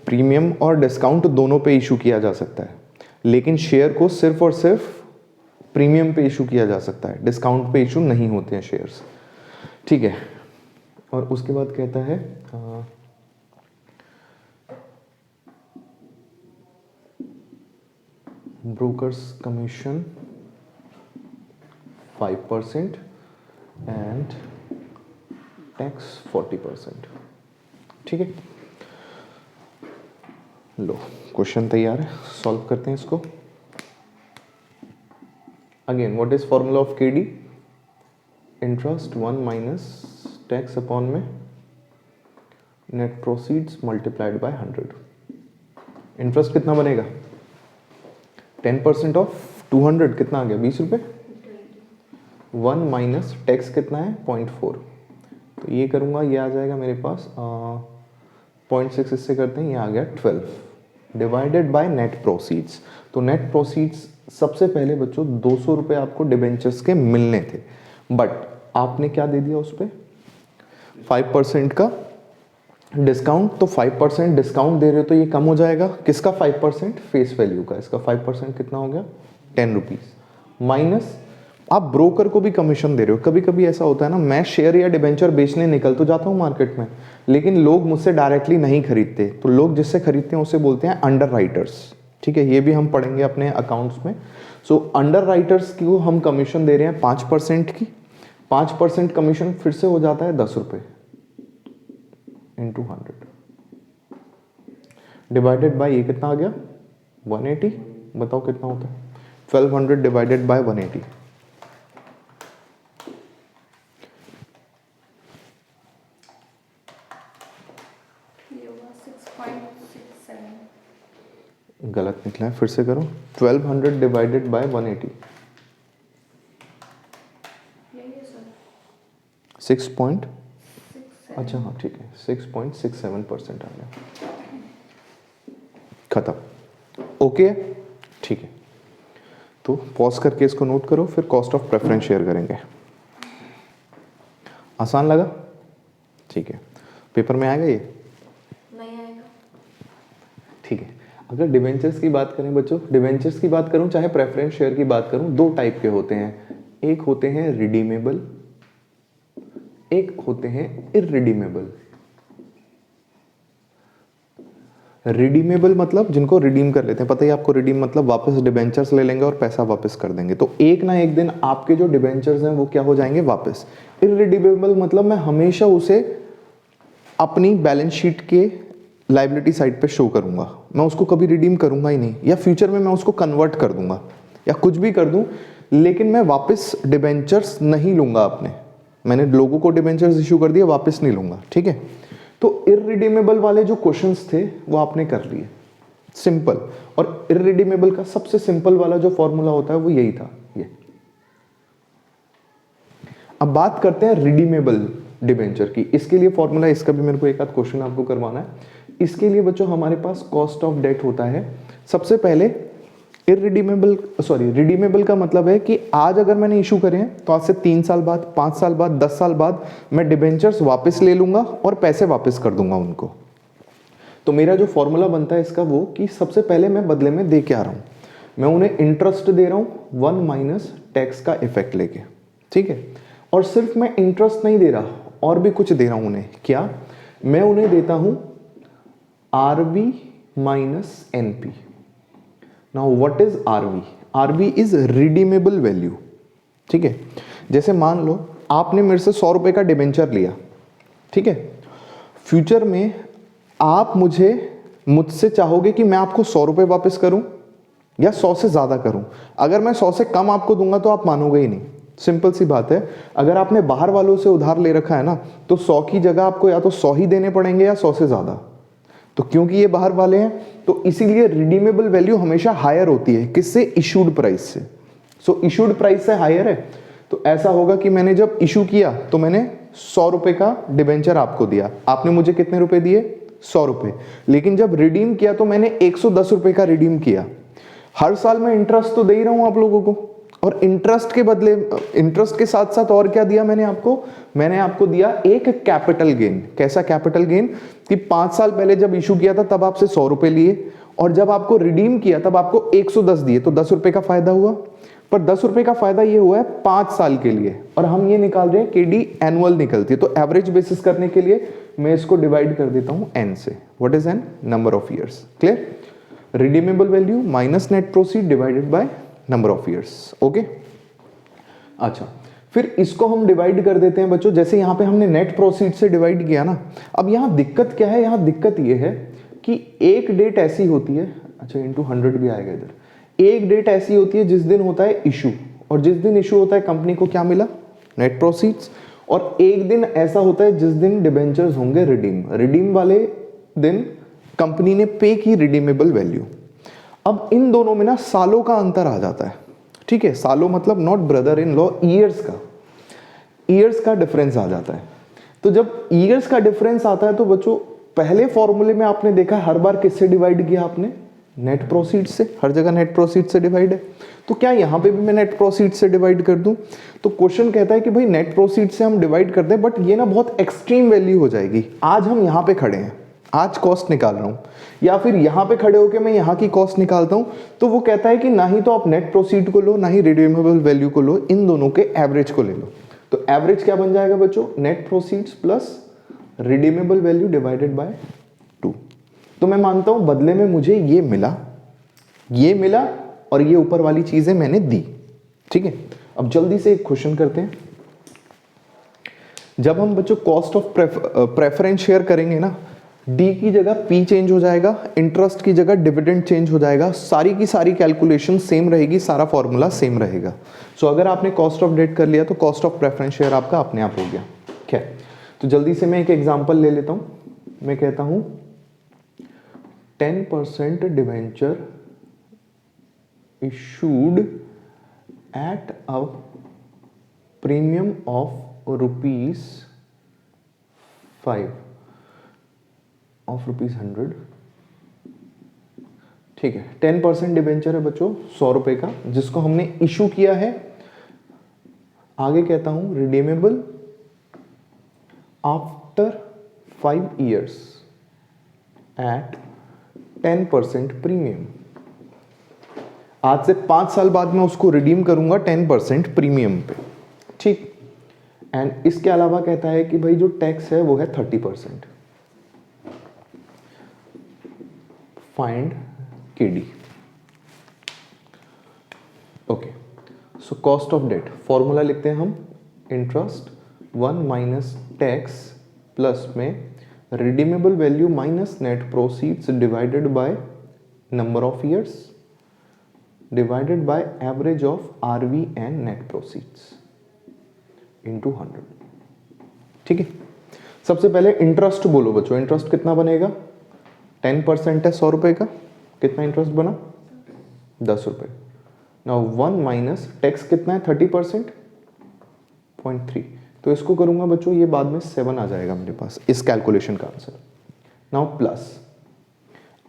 प्रीमियम और डिस्काउंट दोनों पे इशू किया जा सकता है, लेकिन शेयर को सिर्फ और सिर्फ प्रीमियम पे इशू किया जा सकता है, डिस्काउंट पे इशू नहीं होते हैं शेयर्स। ठीक है, और उसके बाद कहता है ब्रोकर्स कमीशन 5% एंड टैक्स 40%। ठीक है, लो क्वेश्चन तैयार है, सॉल्व करते हैं इसको। Again what is formula of KD? Interest 1 minus tax upon में net proceeds multiplied by 100। Interest कितना बनेगा? 10% ऑफ 200 कितना आ गया? 20 रुपए। 1 माइनस टैक्स कितना है? 0.4। तो ये करूंगा, ये आ जाएगा मेरे पास 0.6, इससे करते हैं, ये आ गया 12 डिवाइडेड बाय नेट प्रोसीड्स। तो नेट प्रोसीड्स सबसे पहले बच्चों 200 रुपए आपको डिबेंचर्स के मिलने थे, बट आपने क्या दे दिया उस पर? 5% का डिस्काउंट। तो 5% डिस्काउंट दे रहे हो तो ये कम हो जाएगा। किसका 5%? फेस वैल्यू का। इसका 5% कितना हो गया? 10 रुपीज। माइनस आप ब्रोकर को भी कमीशन दे रहे हो। कभी कभी ऐसा होता है ना, मैं शेयर या डिबेंचर बेचने निकल तो जाता हूँ मार्केट में, लेकिन लोग मुझसे डायरेक्टली नहीं खरीदते, तो लोग जिससे खरीदते हैं उसे बोलते हैं अंडर राइटर्स। ठीक है, ये भी हम पढ़ेंगे अपने अकाउंट्स में। सो अंडर राइटर्स को हम कमीशन दे रहे हैं 5% की। 5% कमीशन फिर से हो जाता है 10 रुपए इंटू 100 डिवाइडेड बाय, ये कितना आ गया? 180। बताओ कितना होता है? 1200 डिवाइडेड बाय 180। गलत निकला है, फिर से करो। 1200 डिवाइडेड बाय 180। 6 पॉइंट, अच्छा हाँ ठीक है, 6.67% आ गया। खत्म। ओके, ठीक है, तो पॉज करके इसको नोट करो, फिर कॉस्ट ऑफ प्रेफरेंस शेयर करेंगे। आसान लगा? ठीक है, पेपर में आएगा ये? नहीं आएगा। ठीक है, अगर डिवेंचर्स की बात करें बच्चों, डिवेंचर्स की बात करूं चाहे प्रेफरेंस शेयर की बात करूं, दो टाइप के होते हैं। एक होते हैं रिडीमेबल, एक होते हैं इररिडीमेबल। रिडीमेबल मतलब जिनको रिडीम कर लेते हैं, पता ही आपको, रिडीम मतलब वापस डिबेंचर्स ले लेंगे और पैसा वापस कर देंगे। तो एक ना एक दिन आपके जो डिबेंचर्स हैं वो क्या हो जाएंगे? वापस। इररिडीमेबल मतलब मैं हमेशा उसे अपनी बैलेंस शीट के लायबिलिटी साइड पे शो करूंगा, मैं उसको कभी रिडीम करूंगा ही नहीं, या फ्यूचर में मैं उसको कन्वर्ट कर दूंगा या कुछ भी कर दूं, लेकिन मैं वापस डिबेंचर्स नहीं लूंगा अपने। मैंने लोगों को डिबेंचर्स इशू कर दिया, वापस नहीं लूंगा। ठीक है, तो इररिडीमेबल वाले जो क्वेश्चंस थे वो आपने कर लिए, सिंपल। और इररिडीमेबल का सबसे सिंपल वाला जो फॉर्मूला होता है वो यही था, ये। अब बात करते हैं रिडीमेबल डिबेंचर की। इसके लिए फॉर्मूला, इसका भी मेरे को एक आध क्वेश्चन आपको करवाना है। इसके लिए बच्चों हमारे पास कॉस्ट ऑफ डेट होता है। सबसे पहले रिडीमेबल का मतलब है कि आज अगर मैंने इशू करे हैं तो आज से 3 साल बाद, 5 साल बाद, 10 साल बाद मैं डिबेंचर्स वापस ले लूंगा और पैसे वापस कर दूंगा उनको। तो मेरा जो फॉर्मूला बनता है इसका वो कि सबसे पहले मैं बदले में दे के आ रहा हूँ, मैं उन्हें इंटरेस्ट दे रहा हूँ 1 माइनस टैक्स का इफेक्ट लेके, ठीक है। और सिर्फ मैं इंटरेस्ट नहीं दे रहा, और भी कुछ दे रहा हूँ उन्हें। क्या? मैं उन्हें देता हूँ RV minus NP। Now what is RV? RV is redeemable value, ठीक है। जैसे मान लो आपने मेरे से 100 रुपए का डिबेंचर लिया, ठीक है। फ्यूचर में आप मुझसे चाहोगे कि मैं आपको 100 रुपए वापस करूं या 100 से ज्यादा करूं। अगर मैं 100 से कम आपको दूंगा तो आप मानोगे ही नहीं। सिंपल सी बात है, अगर आपने बाहर वालों से उधार ले रखा है ना, तो 100 की जगह आपको या तो 100 ही देने पड़ेंगे या 100 से ज्यादा। तो क्योंकि ये बाहर वाले हैं तो इसीलिए रिडीमेबल वैल्यू हमेशा हायर होती है। किससे? इशूड प्राइस से। सो इशूड प्राइस से हायर है, तो ऐसा होगा कि मैंने जब इशू किया तो मैंने 100 रुपए का डिबेंचर आपको दिया, आपने मुझे कितने रुपए दिए? 100 रुपए। लेकिन जब रिडीम किया तो मैंने 110 रुपए का रिडीम किया। हर साल मैं इंटरेस्ट तो दे ही रहा हूं आप लोगों को, और इंटरेस्ट के बदले, इंटरेस्ट के साथ साथ और क्या दिया मैंने आपको? मैंने आपको दिया एक कैपिटल गेन। कैसा कैपिटल गेन? कि 5 साल पहले जब इशू किया था तब आपसे 100 रुपए लिए, और जब आपको रिडीम किया तब आपको 110 दिए, तो 10 रुपए का फायदा हुआ। पर 10 रुपए का फायदा ये हुआ है 5 साल के लिए, और हम ये निकाल रहे हैं KD एनुअल निकलती है, तो एवरेज बेसिस करने के लिए मैं इसको डिवाइड कर देता हूं N से। What is N? Number of years. Clear? Redeemable value minus net proceed divided by number of years. Okay, अच्छा, फिर इसको हम डिवाइड कर देते हैं बच्चों। जैसे यहां पे हमने नेट प्रोसीड से डिवाइड किया ना, अब यहां दिक्कत क्या है? यहां दिक्कत ये है कि एक डेट ऐसी होती है, अच्छा इंटू 100 भी आएगा इधर, एक डेट ऐसी होती है जिस दिन होता है इशू, और जिस दिन इशू होता है कंपनी को क्या मिला? Net proceeds. और एक दिन ऐसा होता है जिस दिन डिबेंचर्स होंगे रिडीम। रिडीम वाले दिन कंपनी ने पे की रिडीमेबल वैल्यू। अब इन दोनों में ना सालों का अंतर आ जाता है, ठीक है। सालों मतलब not brother in law, years का डिफरेंस आ जाता है। तो जब ईयर्स का डिफरेंस आता है तो बच्चों पहले फॉर्मूले में आपने देखा हर बार किससे डिवाइड किया आपने? नेट प्रोसीड से। हर जगह नेट प्रोसीड से डिवाइड है, तो क्या यहां पे भी मैं नेट प्रोसीड से डिवाइड कर दूं? तो क्वेश्चन कहता है कि भाई नेट प्रोसीड से हम डिवाइड कर दें, बट ये ना बहुत एक्सट्रीम वैल्यू हो जाएगी। आज हम यहां पे खड़े हैं, आज कॉस्ट निकाल रहा हूं, या फिर यहां पे खड़े होकर मैं यहां की कॉस्ट निकालता हूं, तो वो कहता है कि ना ही तो आप नेट प्रोसीड को लो ना ही रिडीमेबल वैल्यू को लो, इन दोनों के एवरेज को ले लो। तो एवरेज क्या बन जाएगा बच्चों? Net proceeds plus redeemable value divided by 2। तो मैं मानता हूं बदले में मुझे ये मिला और ये ऊपर वाली चीजें मैंने दी, ठीक है। अब जल्दी से एक क्वेश्चन करते हैं। जब हम बच्चों कॉस्ट ऑफ प्रेफरेंस शेयर करेंगे ना, डी की जगह पी चेंज हो जाएगा, इंटरेस्ट की जगह डिविडेंड चेंज हो जाएगा, सारी की सारी कैलकुलेशन सेम रहेगी, सारा फॉर्मूला सेम रहेगा। सो अगर आपने कॉस्ट ऑफ डेट कर लिया तो कॉस्ट ऑफ प्रेफरेंस शेयर आपका अपने आप हो गया। क्या? तो जल्दी से मैं एक एग्जांपल ले लेता हूं। मैं कहता हूं 10% debenture issued at a premium of rupees 5 of rupees 100, ठीक है। 10% डिबेंचर है बच्चों 100 रुपए का, जिसको हमने इशू किया है। आगे कहता हूं redeemable after 5 years at 10% premium. आज से 5 साल बाद मैं उसको रिडीम करूंगा 10% प्रीमियम पे, ठीक। एंड इसके अलावा कहता है कि भाई जो टैक्स है वो है 30%। Find KD। Okay, so cost of debt formula लिखते हैं हम, इंटरेस्ट 1 माइनस टैक्स प्लस में redeemable value minus net proceeds divided by number of years divided by average of RV and net proceeds into 100, ठीक है। सबसे पहले interest बोलो बच्चों, इंटरेस्ट कितना बनेगा? 10% है 100 रुपए का, कितना इंटरेस्ट बना? 10 रुपए। नाउ 1 माइनस टैक्स कितना है? 30%, 0.3। तो इसको करूंगा बच्चों, ये बाद में 7 आ जाएगा मेरे पास इस कैलकुलेशन का answer. Now plus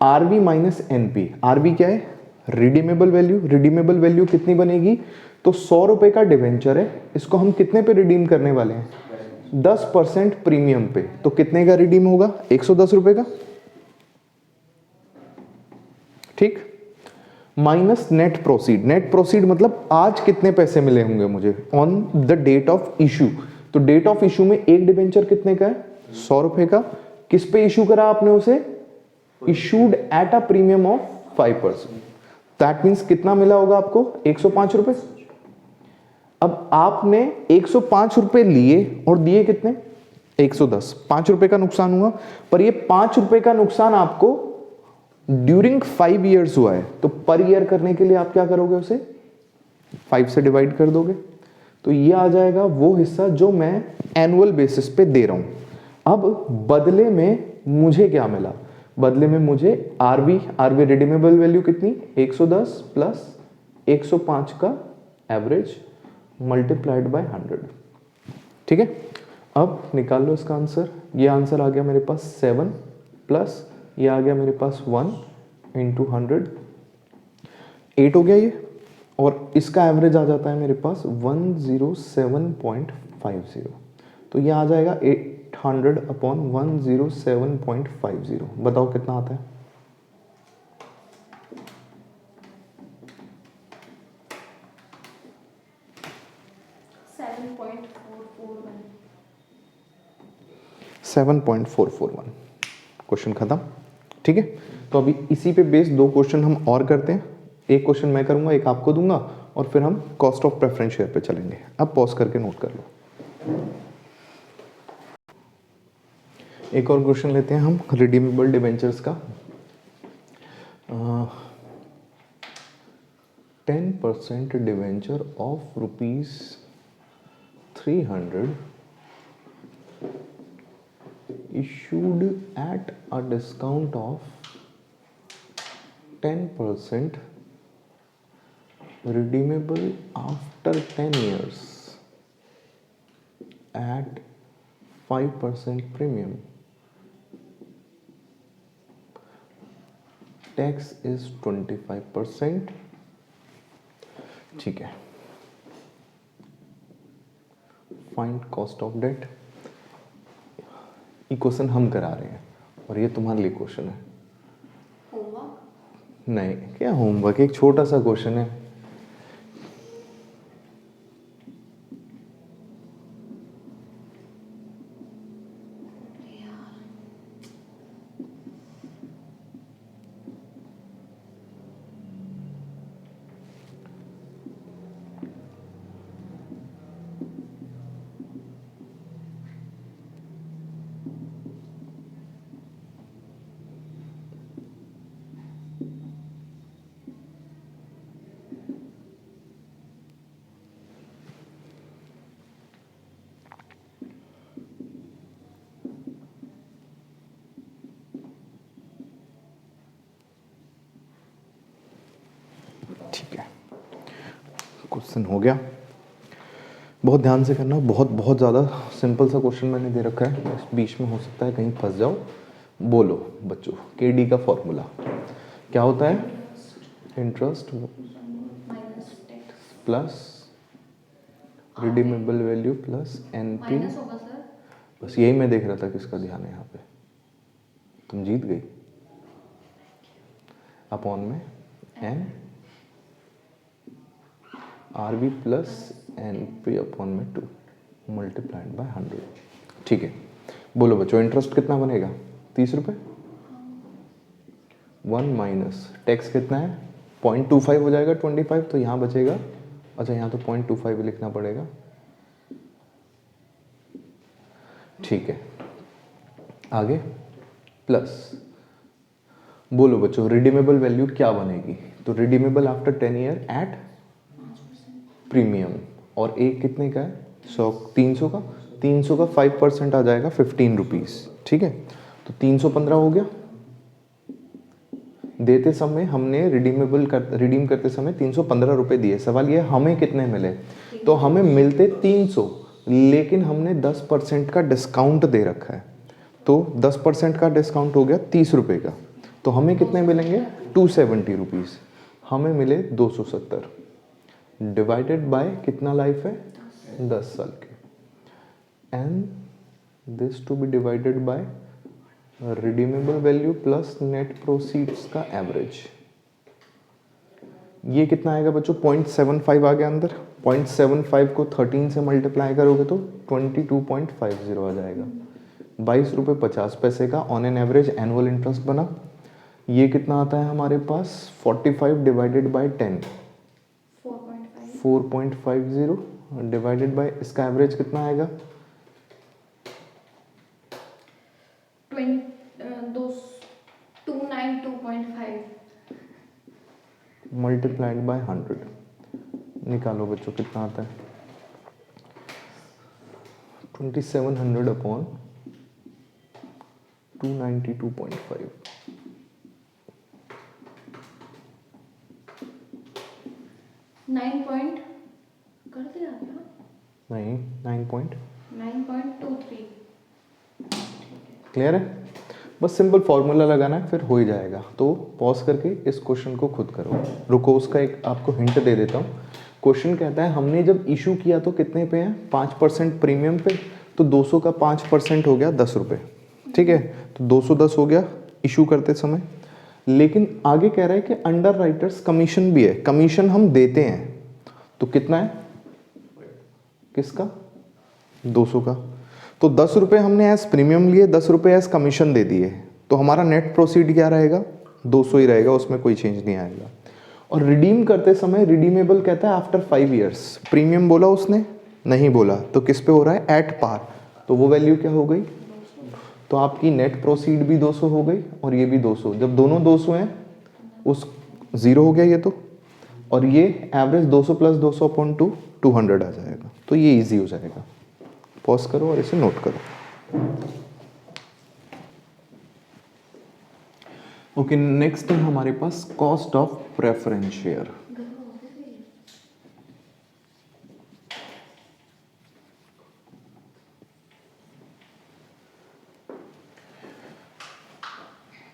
RV minus NP। RV क्या है? Redeemable value. रिडीमेबल वैल्यू कितनी बनेगी? तो 100 रुपए का डिवेंचर है, इसको हम कितने पे रिडीम करने वाले हैं? 10% प्रीमियम पे। तो कितने का रिडीम होगा? 110 रुपए का। ठीक, minus net proceed. Net proceed मतलब आज कितने पैसे मिले होंगे मुझे on the date of issue. तो डेट ऑफ इशू में एक डिबेंचर कितने का है, 100 रुपए का। किस पे इशू करा आपने उसे, issued at a premium of 5%। That means कितना मिला होगा आपको, 105 रुपए। अब आपने 105 रुपए लिए और दिए कितने, 110, 5 रुपए का नुकसान हुआ। पर ये 5 रुपए का नुकसान आपको ड्यूरिंग 5 ईयर्स हुआ है, तो पर ईयर करने के लिए आप क्या करोगे, उसे 5 से डिवाइड कर दोगे। तो ये आ जाएगा वो हिस्सा जो मैं एनुअल बेसिस पे दे रहा हूं। अब बदले में मुझे क्या मिला, बदले में मुझे आरवी रिडीमेबल वैल्यू कितनी, 110 प्लस 105 का एवरेज मल्टीप्लाइड बाय 100। ठीक है, अब निकाल लो इसका आंसर। ये आंसर आ गया मेरे पास 7 प्लस ये आ गया मेरे पास 1 इंटू 100, 8 हो गया ये। और इसका एवरेज आ जाता है मेरे पास 107.50। तो ये आ जाएगा 800 अपॉन 107.50। बताओ कितना आता है। 7.441। क्वेश्चन खत्म। ठीक है, तो अभी इसी पे बेस 2 क्वेश्चन हम और करते हैं। एक क्वेश्चन मैं करूंगा, एक आपको दूंगा, और फिर हम कॉस्ट ऑफ प्रेफरेंस शेयर पे चलेंगे। अब पॉज करके नोट कर लो। एक और क्वेश्चन लेते हैं हम रिडीमेबल डिबेंचर्स का। 10% debenture of ₹300 issued at a discount of 10%, redeemable after 10 years at 5% premium. Tax is 25%. ठीक है, फाइंड कॉस्ट ऑफ डेट। ये क्वेश्चन हम करा रहे हैं और ये तुम्हारे लिए क्वेश्चन है। होमवर्क नहीं, क्या होमवर्क, एक छोटा सा क्वेश्चन है। ठीक है, क्वेश्चन हो गया। बहुत ध्यान से करना, बहुत ज़्यादा सिंपल सा क्वेश्चन मैंने दे रखा है, इस बीच में हो सकता है कहीं फंस जाओ। बोलो बच्चों, केडी का फॉर्मूला क्या होता है, interest plus redeemable value plus NP. बस यही मैं देख रहा था किसका ध्यान है यहाँ पे। तुम जीत गई। अपॉन में N R B plus N P upon में 2 मल्टीप्लाइड बाय 100। ठीक है, बोलो बच्चों इंटरेस्ट कितना बनेगा, 30 रुपये। 1 माइनस टैक्स कितना है, 0.25 हो जाएगा, 25 तो यहाँ बचेगा। अच्छा, यहाँ तो 0.25 लिखना पड़ेगा। ठीक है, आगे प्लस बोलो बच्चों रिडीमेबल वैल्यू क्या बनेगी। तो redeemable after 10 year at premium, और एक कितने का है, 300 का। 300 का 5% आ जाएगा 15 रुपीज़। ठीक है, तो 315 हो गया। देते समय हमने रिडीम करते समय 315 रुपए दिए। सवाल ये हमें कितने मिले, तो हमें मिलते 300, लेकिन हमने 10% का डिस्काउंट दे रखा है। तो 10% का डिस्काउंट हो गया 30 रुपए का। तो हमें कितने मिलेंगे, 270 रुपीज़। हमें मिले 270 डिवाइडेड बाय कितना लाइफ है, 10 साल के। And this to be divided by redeemable value plus net proceeds का एवरेज। ये कितना आएगा बच्चों, 0.75 आ गया अंदर, 0.75 को 13 से मल्टीप्लाई करोगे तो 22.50 आ जाएगा। 22 रुपये 50 पैसे का on an average annual interest बना। ये कितना आता है हमारे पास, 45 डिवाइडेड बाई 10, 4.50 डिवाइडेड बाई, इसका एवरेज कितना आएगा, 292.5 मल्टीप्लाइड बाय 100, निकालो बच्चों कितना आता है, 2700 अपॉन 292.5। 9 पॉइंट कर दिया क्या? नहीं, 9.23। क्लियर है? बस सिंपल फॉर्मूला लगाना है, फिर हो ही जाएगा। तो पॉज करके इस क्वेश्चन को खुद करो। रुको, उसका एक आपको हिंट दे देता हूँ। क्वेश्चन कहता है हमने जब इशू किया तो कितने पे है, 5% प्रीमियम पे, तो 200 का 5% हो गया 10 रुपये, ठीक है, तो 210 हो गया इशू करते समय। लेकिन आगे कह रहा है कि अंडर राइटर्स कमीशन भी है, कमीशन हम देते हैं, तो कितना है, किसका, 200 का। तो 10 रुपये हमने एज प्रीमियम लिए, 10 रुपये एज कमीशन दे दिए, तो हमारा नेट प्रोसीड क्या रहेगा, 200 ही रहेगा, उसमें कोई चेंज नहीं आएगा। और रिडीम करते समय रिडीमेबल कहता है आफ्टर 5 ईयर्स, प्रीमियम बोला उसने, नहीं बोला, तो किस पे हो रहा है, एट पार, तो वो वैल्यू क्या हो गई, तो आपकी नेट प्रोसीड भी 200 हो गई और ये भी 200। जब दोनों 200 हैं उस 0 हो गया ये तो, और ये एवरेज 200 प्लस 200 अपॉन 2 200 आ जाएगा। तो ये इजी हो जाएगा। पॉज करो और इसे नोट करो। ओके, नेक्स्ट है हमारे पास cost of preference share.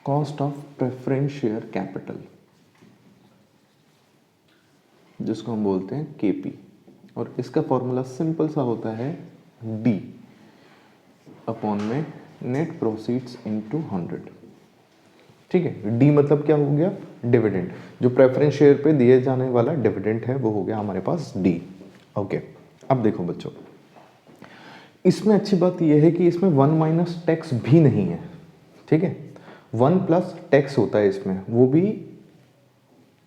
Cost of preference share capital, जिसको हम बोलते हैं केपी, और इसका फॉर्मूला सिंपल सा होता है डी अपॉन में नेट प्रोसीड्स इनटू 100। ठीक है, डी मतलब क्या हो गया, डिविडेंड, जो प्रेफरेंस शेयर पे दिए जाने वाला डिविडेंड है वो हो गया हमारे पास डी। ओके, अब देखो बच्चों, इसमें अच्छी बात यह है कि इसमें 1 माइनस टैक्स भी नहीं है। ठीक है, 1 प्लस टैक्स होता है इसमें, वो भी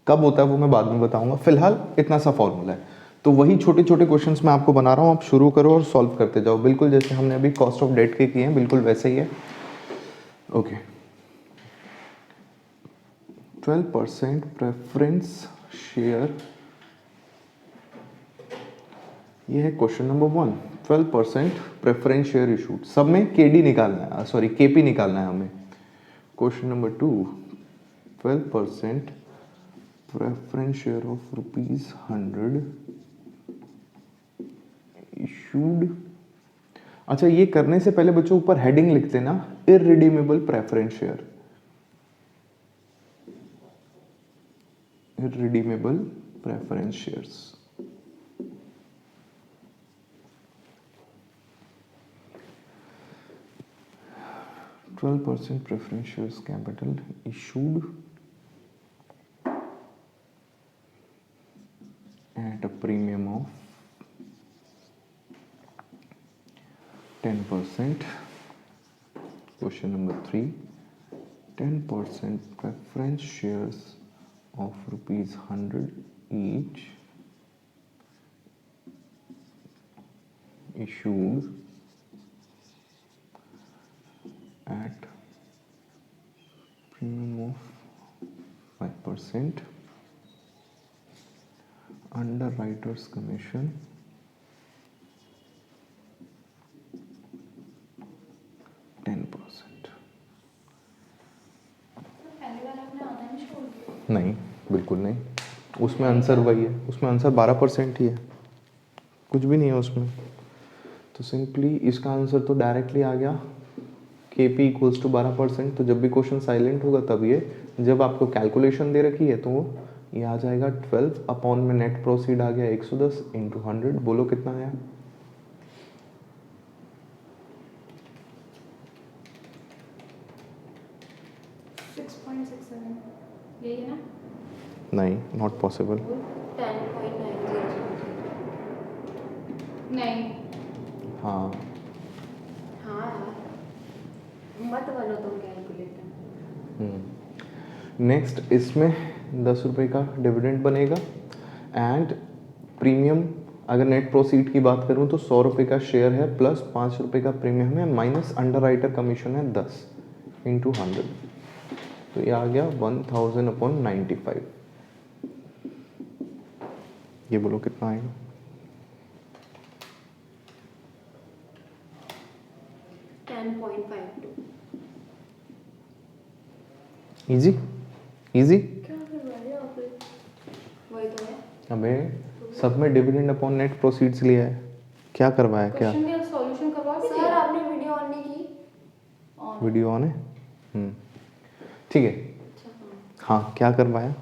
कब होता है वो मैं बाद में बताऊंगा, फिलहाल इतना सा फॉर्मूला है। तो वही छोटे छोटे क्वेश्चंस मैं आपको बना रहा हूँ, आप शुरू करो और सॉल्व करते जाओ, बिल्कुल जैसे हमने अभी कॉस्ट ऑफ डेट के किए हैं, बिल्कुल वैसे ही है। ओके, 12% प्रेफरेंस शेयर, ये है question number 1। 12% preference share issued, सब में केडी निकालना है, सॉरी केपी निकालना है हमें। Question number 2, 12% preference share of ₹100 issued. अच्छा, ये करने से पहले बच्चों ऊपर हेडिंग लिखते ना, irredeemable preference share, irredeemable preference shares. %12 preference shares capital issued at a premium of 10%. Question number 3, 10% preference shares of ₹100 each issued at premium of 5%, underwriters commission 10%। पहले वाला आपने आधा नहीं छोड़ दिया? नहीं, बिल्कुल नहीं, उसमें आंसर वही है, उसमें आंसर 12% ही है, कुछ भी नहीं है उसमें। तो सिंपली इसका आंसर तो डायरेक्टली आ गया, के पी इक्वल्स टू 12%। तो जब भी क्वेश्चन साइलेंट होगा तब ये, जब आपको कैलकुलेशन दे रखी है तो ये आ जाएगा 12 अपॉन में नेट प्रोसीड आ गया 110 इंटू 100, बोलो कितना आया, 6.67, यही है ना? नहीं, नॉट पॉसिबल। 10.90 नहीं। हाँ, हाँ यार, मत बोलो तुम कैलकुलेटर। नेक्स्ट इसमें 10 रुपये का डिविडेंड बनेगा एंड प्रीमियम, अगर नेट प्रोसीड की बात करूं तो 100 रुपये का शेयर है प्लस 5 रुपये का प्रीमियम है माइनस अंडर राइटर कमीशन है 10 इंटू 100, तो ये आ गया 1000/95। ये बोलो कितना आएगा? 10.52। Easy easy. क्या करवा रहे हो आप? वही तो है। अबे सब में डिविडेंड अपॉन नेट प्रोसीड्स लिया है, क्या करवाया क्या? क्वेश्चन का सॉल्यूशन करवा भी सर दिया? आपने वीडियो ऑन नहीं की? ऑन। वीडियो ऑन है? ठीक है। अच्छा हाँ, क्या करवाया?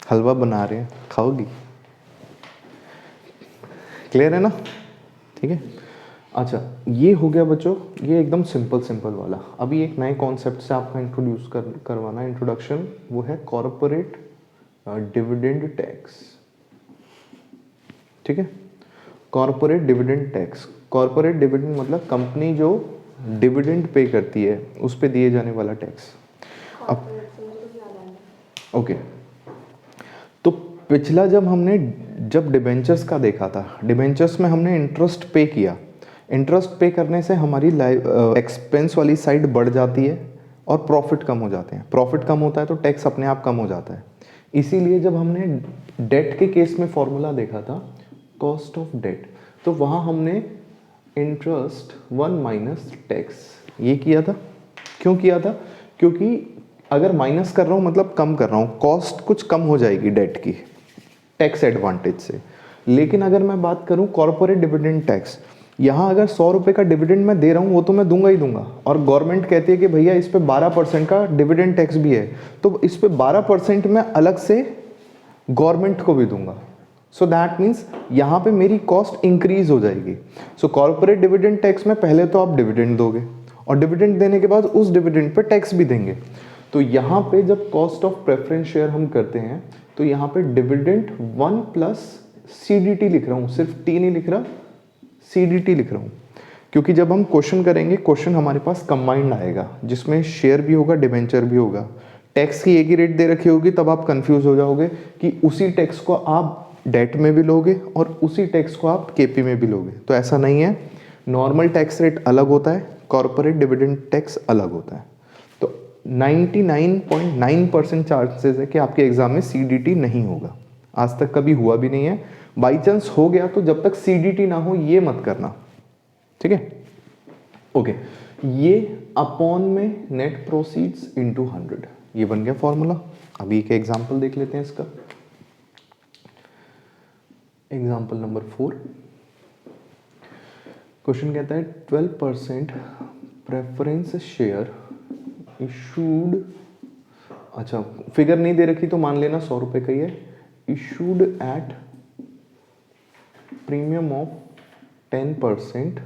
हलवा बना रहे हैं, खाओगी? क्लियर है ना? ठीक है। अच्छा, ये हो गया बच्चों, ये एकदम सिंपल वाला। अभी एक नए कॉन्सेप्ट से आपका इंट्रोड्यूस करवाना इंट्रोडक्शन, वो है कॉर्पोरेट डिविडेंड टैक्स। ठीक है, corporate dividend tax. Corporate dividend मतलब कंपनी जो डिविडेंड पे करती है उस पे दिए जाने वाला टैक्स। कॉर्पोरेट से मुझे कुछ याद आया। ओके, तो पिछला जब डिबेंचर्स का देखा था, डिबेंचर्स में हमने इंटरेस्ट पे किया। इंटरेस्ट पे करने से हमारी एक्सपेंस वाली साइड बढ़ जाती है और प्रॉफिट कम हो जाते हैं। प्रॉफिट कम होता है तो टैक्स अपने आप कम हो जाता है। इसीलिए जब हमने डेट के केस में फॉर्मूला देखा था कॉस्ट ऑफ डेट, तो वहाँ हमने इंटरेस्ट 1 माइनस टैक्स ये किया था। क्यों किया था? क्योंकि अगर माइनस कर रहा हूँ मतलब कम कर रहा हूँ, कॉस्ट कुछ कम हो जाएगी डेट की टैक्स एडवांटेज से। लेकिन अगर मैं बात करूँ कॉर्पोरेट डिविडेंड टैक्स, यहाँ अगर 100 रुपये का डिविडेंड मैं दे रहा हूँ वो तो मैं दूंगा ही दूंगा, और गवर्नमेंट कहती है कि भैया इस पे 12% का डिविडेंड टैक्स भी है, तो इस पे 12% मैं अलग से गवर्नमेंट को भी दूंगा। सो दैट मीन्स यहाँ पे मेरी कॉस्ट इंक्रीज हो जाएगी। सो कॉर्पोरेट डिविडेंड टैक्स में पहले तो आप डिविडेंड दोगे और डिविडेंड देने के बाद उस डिविडेंड पे टैक्स भी देंगे। तो यहाँ पे जब कॉस्ट ऑफ प्रेफरेंस शेयर हम करते हैं तो यहाँ पे डिविडेंड 1 प्लस CDT लिख रहा हूँ, सिर्फ T नहीं लिख रहा, CDT लिख रहा हूँ, क्योंकि जब हम क्वेश्चन करेंगे क्वेश्चन हमारे पास कंबाइंड आएगा जिसमें शेयर भी होगा डिबेंचर भी होगा। टैक्स की एक ही रेट दे रखी होगी तब आप कंफ्यूज हो जाओगे कि उसी टैक्स को आप डेट में भी लोगे और उसी टैक्स को आप KP में भी लोगे, तो ऐसा नहीं है। नॉर्मल टैक्स रेट अलग होता है, कॉर्पोरेट डिविडेंड टैक्स अलग होता है। तो 99.9% चांसेस है कि आपके एग्जाम में CDT नहीं होगा, आज तक कभी हुआ भी नहीं है। बाई चांस हो गया तो जब तक CDT ना हो ये मत करना, ठीक है? ओके, ये अपॉन में नेट प्रोसीड्स इनटू 100, ये बन गया फॉर्मूला। अभी एक एग्जांपल देख लेते हैं इसका। एग्जांपल नंबर 4, क्वेश्चन कहता है 12% प्रेफरेंस शेयर इशूड, अच्छा फिगर नहीं दे रखी तो मान लेना 100 रुपये का ही है, issued at premium of 10%,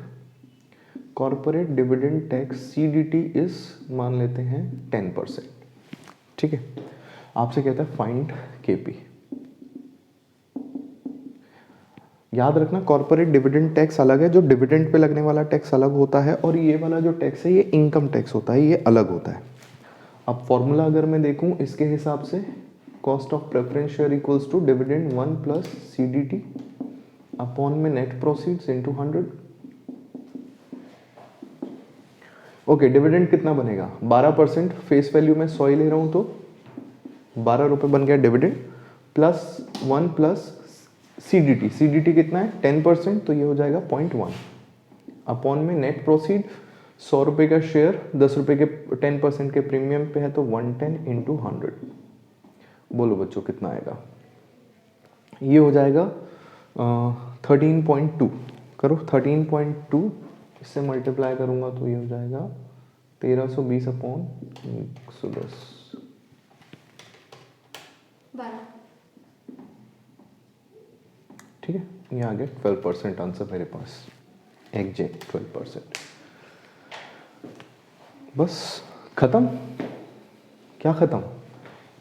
corporate dividend tax CDT is मान लेते हैं 10%। ठीक है, आपसे कहता है फाइंड KP। याद रखना कॉर्पोरेट डिविडेंड टैक्स अलग है, जो डिविडेंड पे लगने वाला टैक्स अलग होता है, और ये वाला जो टैक्स है ये इनकम टैक्स होता है, ये अलग होता है। अब फॉर्मूला अगर मैं देखूं इसके हिसाब से cost of preference share equals to dividend 1 plus CDT upon में net proceeds into 100। Okay, dividend कितना बनेगा? 12%, फेस वैल्यू में 100 ही ले रहा हूं तो 12 रुपये बन गया डिविडेंड, प्लस 1 प्लस CDT कितना है? 10%, तो ये हो जाएगा 0.1 अपॉन में नेट प्रोसीड 100 रुपये का शेयर 10 रुपये के 10% के प्रीमियम पे है तो 110 इंटू 100। बोलो बच्चों कितना आएगा? ये हो जाएगा 13.2। करो 13.2, इससे मल्टीप्लाई करूंगा तो ये हो जाएगा 1320 अपॉन 110। 12। ठीक है, ये आ गया 12% आंसर मेरे पास, एग्जैक्ट 12%। बस खत्म? क्या खत्म?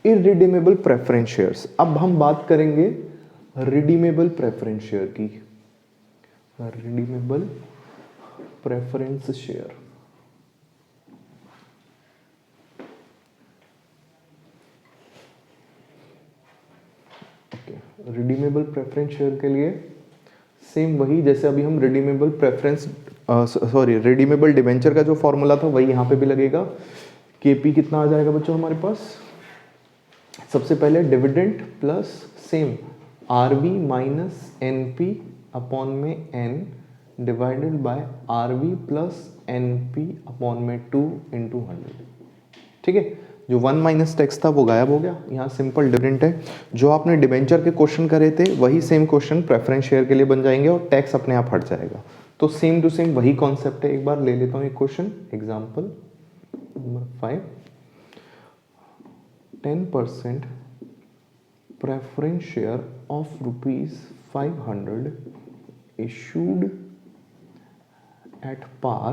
Irredeemable preference shares. अब हम बात करेंगे रिडीमेबल प्रेफरेंस शेयर की। Redeemable preference share, redeemable preference share के लिए सेम वही जैसे अभी हम रिडीमेबल प्रेफरेंस रिडीमेबल डिबेंचर का जो फॉर्मूला था वही यहाँ पे भी लगेगा। केपी कितना आ जाएगा बच्चों हमारे पास, सबसे पहले dividend plus same RV minus NP upon में N divided by RV plus NP upon में 2 इंटू 100। ठीक है, जो 1 माइनस टैक्स था वो गायब हो गया, यहाँ सिंपल डिविडेंड है। जो आपने डिबेंचर के क्वेश्चन करे थे वही सेम क्वेश्चन प्रेफरेंस शेयर के लिए बन जाएंगे और टैक्स अपने आप हट जाएगा। तो सेम टू सेम वही कॉन्सेप्ट है। एक बार ले लेता हूँ एक question, example number 5, 10% preference share of ₹500 issued at par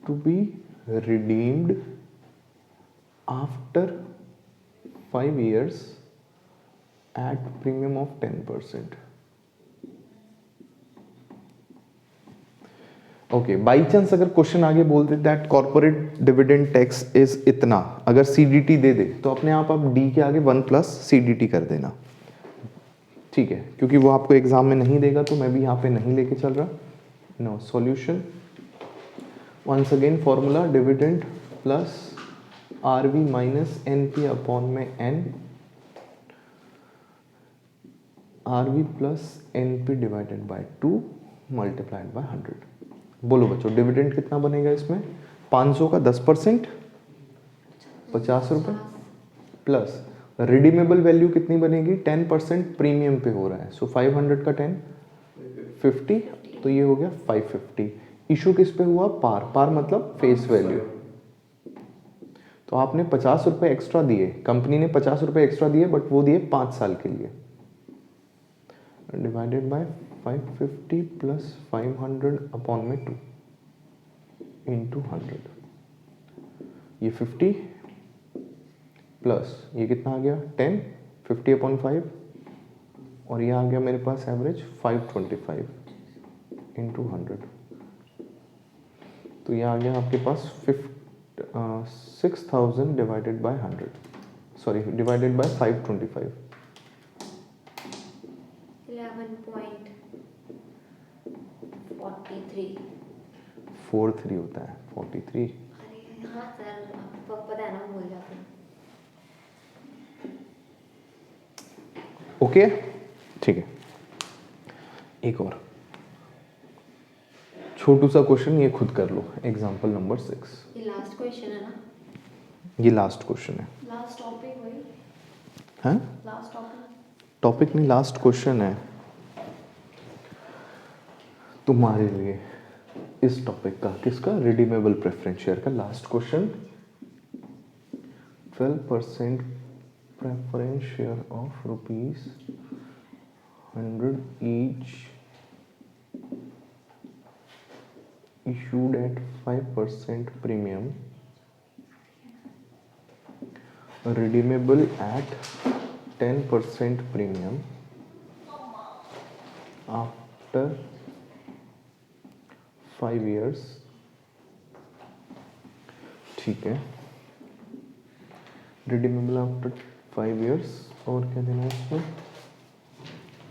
to be redeemed after 5 years at premium of 10%। Okay, by chance अगर क्वेश्चन आगे बोल दे that corporate dividend tax is इतना, अगर सीडीटी दे दे तो अपने आप डी के आगे 1 प्लस सीडीटी कर देना। ठीक है, क्योंकि वो आपको एग्जाम में नहीं देगा तो मैं भी यहाँ पे नहीं लेके चल रहा। No solution, once again formula dividend plus RV minus NP upon में N, RV plus NP divided by 2 multiplied by 100। बोलो बच्चों डिविडेंड कितना बनेगा इसमें, 500 का 10% 50 रुपये प्लस रिडीमेबल वैल्यू कितनी बनेगी, 10% प्रीमियम पे हो रहा है। सो 500 का 10 50, तो ये हो गया 550। इशू किस पे हुआ, पार, पार मतलब फेस वैल्यू। तो आपने 50 रुपये एक्स्ट्रा दिए, कंपनी ने 50 रुपये एक्स्ट्रा दिए बट वो दिए 5 साल के लिए, डिवाइडेड बाय 550 प्लस 500 अपॉन में 2 इंटू 100। ये 50 प्लस ये कितना आ गया 10, 50 अपॉन 5 और ये आ गया मेरे पास एवरेज 525 इंटू 100। तो ये आ गया आपके पास 6000 divided by 100, sorry divided by 525। 43 होता है 43। अरे हाँ सर, आपको पता है ना, भूल जाते हैं। ओके ठीक है, एक और छोटू सा क्वेश्चन, ये खुद कर लो। एग्जाम्पल नंबर 6, ये लास्ट क्वेश्चन है ना, ये लास्ट क्वेश्चन है। लास्ट टॉपिक वही हैं, लास्ट टॉपिक, टॉपिक नहीं लास्ट क्वेश्चन है तुम्हारे लिए इस टॉपिक का। किसका, रिडीमेबल प्रेफरेंस शेयर का last question. 12% preference share of ₹100 each issued at 5% premium, redeemable at 10% premium after 5 years। ठीक है, रिडीमेबल आफ्टर 5 years और क्या देना है इसमें।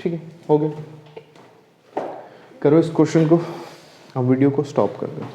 ठीक है, हो गया। करो इस क्वेश्चन को, अब वीडियो को स्टॉप कर दो।